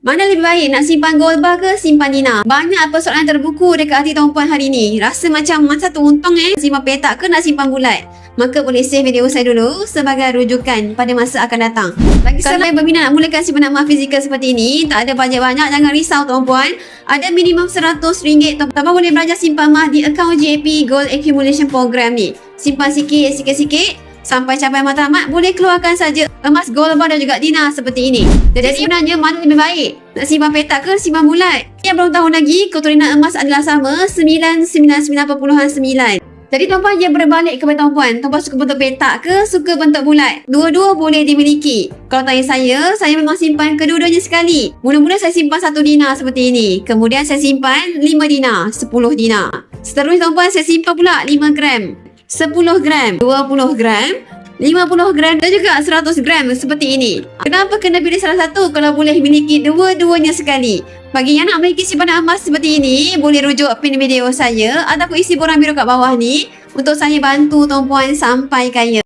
Mana lebih baik nak simpan gold bar ke simpan Dina? Banyak persoalan terbuku dekat hati tuan-puan hari ni. Rasa macam masa tu untung simpan petak ke nak simpan bulat? Maka boleh save video saya dulu sebagai rujukan pada masa akan datang. Bagi siapa yang berminat nak mulakan simpanan emas fizikal seperti ini, tak ada bajet banyak, jangan risau tuan-puan. Ada minimum RM100. Tuan-puan boleh belajar simpan emas di akaun JP Gold Accumulation Program ni. Simpan sikit-sikit sampai capai matlamat, boleh keluarkan saja emas gold bar dan juga Dina seperti ini. Jadi sebenarnya mana lebih baik? Nak simpan petak ke simpan bulat? Yang belum tahu lagi, keturunan emas adalah sama 999.9. Jadi tuan-puan dia berbalik kepada tuan-puan. Tuan-puan suka bentuk petak ke suka bentuk bulat? Dua-dua boleh dimiliki. Kalau tanya saya memang simpan kedua-duanya sekali. Mula-mula saya simpan 1 Dina seperti ini. Kemudian saya simpan 5 Dina, 10 Dina. Seterusnya tuan-puan saya simpan pula 5 gram. 10 gram, 20 gram, 50 gram dan juga 100 gram seperti ini. Kenapa kena pilih salah satu kalau boleh miliki dua-duanya sekali? Bagi yang nak memiliki simpanan emas seperti ini, boleh rujuk pin video saya ataupun isi borang biru kat bawah ni untuk saya bantu tuan-puan sampai kaya.